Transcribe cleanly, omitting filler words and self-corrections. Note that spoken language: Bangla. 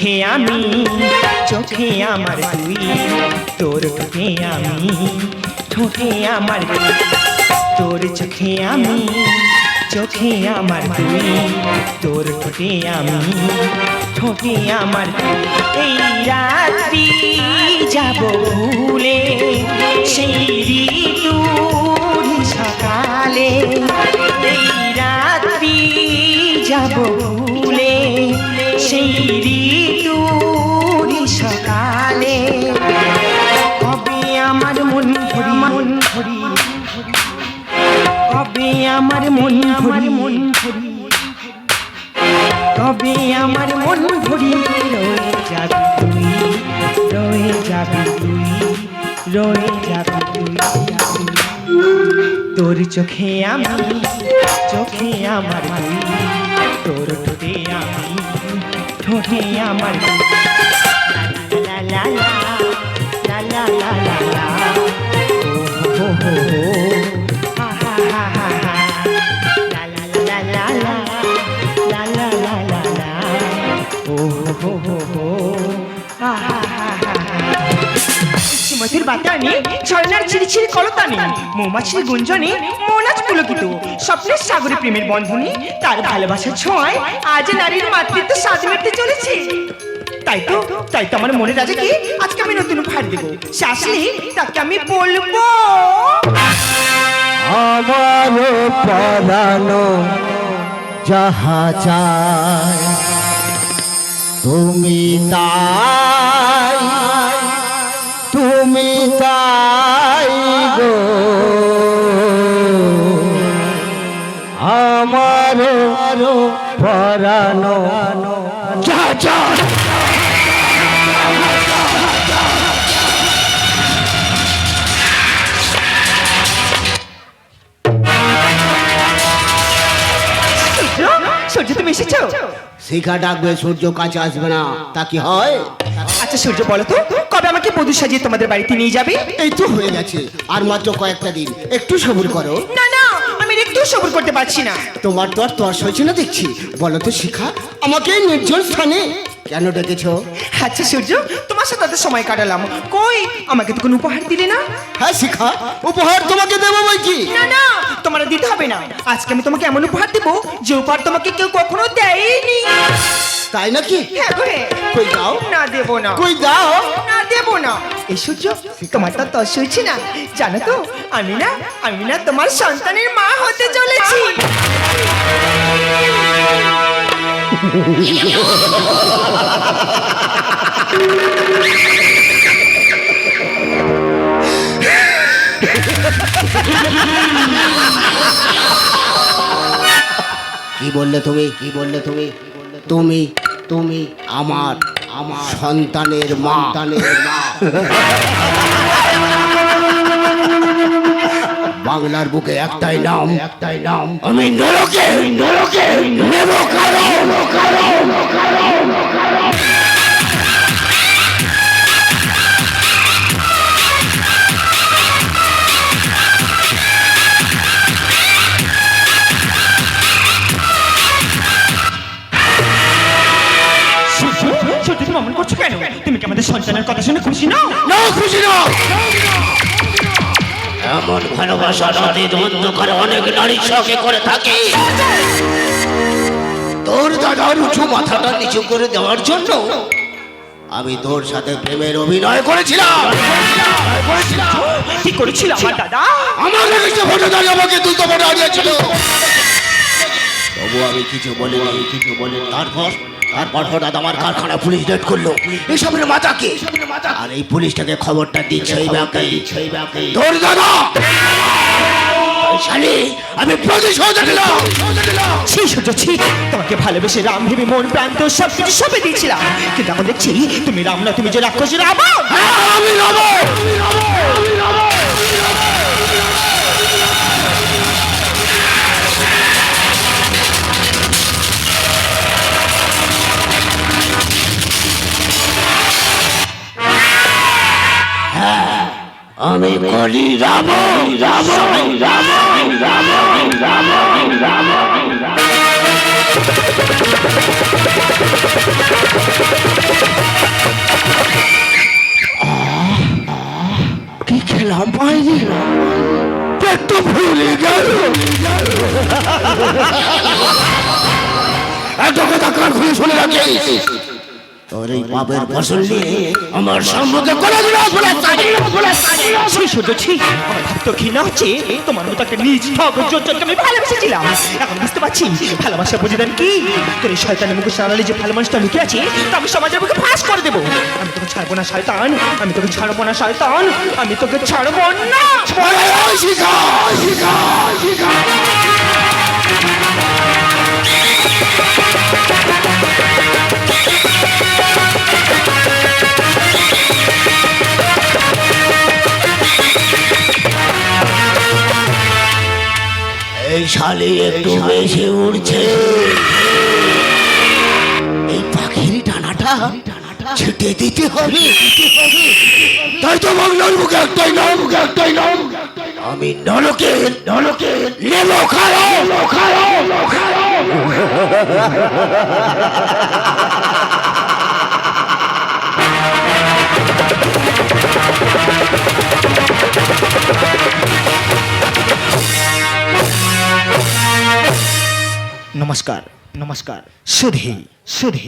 চোখে আমি চোখে আমার তুই তোর ঠোঁটে আমি ঠোঁটে আমার তুই তোর চোখে আমি চোখে আমার তুই তোর ঠোঁটে আমি ঠোঁটে আমার তুই এই রাত্রি যাব ভুলে সেই ঋতুর সকালে এই রাত্রি যাব ভুলে সেই ঋতুর সকালে কবে আমার মন ভরি কবে আমার মন ভরি কবে আমার মন ভরি রয়ে যাবি তুই রয়ে যাবি তুই রয়ে যাবি তুই তোর চোখে আমি চোখে আমার তুই তোর ঠোঁটে আমি ঠোঁটে আমার লা লা লা লা লা লা লা লা ও হো হো হা হা হা হা হা লা লা লা লা লা লা লা লা লা লা ও হো হো হো হা হা হা হা সুমতির বাতানে ঝর্ণার ছিড়ি কলতানে মৌমাছির গুঞ্জনে মৌনাচ পুলকিত স্বপ্নের সাগরে প্রেমের বন্ধনে তার ভালোবাসার ছোঁয়ায় আজ নারীর মাতৃত্ব স্বাদ মেটে চলেছে তাই তো আমার মনে রাজাকে আজকে আমি নতুন উপহার দেবো সে আসলে তাকে আমি বলবো আমারও পরানো যাহা চায় তুমি তাই তুমি তাই গো আমারও পরানো যাহা চায় সূর্য তুমি এসেছো শিখা ডাকবে সূর্য কাছে আসবে না তা কি হয়? আচ্ছা সূর্য বলো তো কবে আমাকে বধূ সাজিয়ে তোমাদের বাড়িতে নিয়ে যাবে এই তো হয়ে গেছে আর মাত্র কয়েকটা দিন একটু সবুর করো না না আমি একটু সবুর করতে পারছি না তোমার তো আর তর্স হয়েছে না দেখছি বলো তো শিখা আমাকে এই নির্জন স্থানে কেন ডেকেছো? আচ্ছা সূর্য তোমার সাথে তো সময় কাটালাম কই আমাকে তো কোনো উপহার দিলে না হ্যাঁ শিখা উপহার তোমাকে দেবো বই কি না না তোমার দিতে হবে না আজকে আমি তোমাকে এমন উপহার দেবো যে উপহার তোমাকে কেউ কখনো দেয়নি তাই নাকি? হ্যাঁ গো হ্যাঁ কই দাও না দেবো না কই দাও না দেবো না এই সূর্য তোমার তো তর্স হয়েছে না জানো তো আমি না তোমার সন্তানের মা হতে চলেছি কি বললে তুমি তুমি তুমি আমার সন্তানের মা বাংলার বুকে একটাই নাম আমি নরকে নেব কারণ তুমি অমন করছো কেন তুমি কি আমাদের সন্তানের কথা শুনে খুশি নাও না খুশি না এমন ভালোবাসা নদীর অন্ধকারে অনেক নারী শখে করে থাকে তোর দাদার উঁচু মাথাটা নিচু করে দেওয়ার জন্য আমি তোর সাথে প্রেমের অভিনয় করেছিলাম কি করেছিল আমার দাদা আমাকে কিছু ফটো দাঁড়িয়ে আমাকে দুটো ফটো দিয়েছিল তবু আমি কিছু বলিনি তারপর হঠাৎ আমার কারখানা পুলিশ রেড করলো এসবের মাথাকে আর এই পুলিশটাকে খবরটা দিচ্ছে এই ব্যাপারে তোর দাদা আমি প্রতিশোধ নিলাম তোমাকে ভালোবেসে রাম ভেবে মন প্রান্ত সবকিছু সঁপে দিয়েছিলাম কিন্তু এখন দেখছি তুমি রাম না তুমি যে রাক্ষস রাবণ আমি রাবণ আমি করি রাবণ রাবণ রাবণ রাবণ রাবণ রাবণ কি খেলাম বাইরে পেট তো ভুলে গেল এত কথা কান খুলে শুনে রাখিস তোর এই পাপের ফসল নিয়ে আমার সম্মুখে কোনোদিন সেই সহ্য ছি আমার ভাবতে ঘৃণা হচ্ছে তোমার মতো একটা নিজ ঠগজনকে আমি ভালোবেসেছিলাম এখন বুঝতে পারছি ভালোবাসা বুঝে দেন কি তোর এই শয়তানের মুখে সারালে যে ভালো মানুষটা লুকিয়ে আছে তা আমি সমাজের মুখে ফাঁস করে দেবো আমি তোকে ছাড়বো না শয়তান আমি তোকে ছাড়বো না শয়তান আমি তোকে ছাড়বো না এই শালি একটু বেশি উড়ছে এই পাখির টানাটা ছেটে দিতে হবে তাই তো বাংলার মুখে একটাই নাম আমি নলকে লেবো খাও নমস্কার সুধী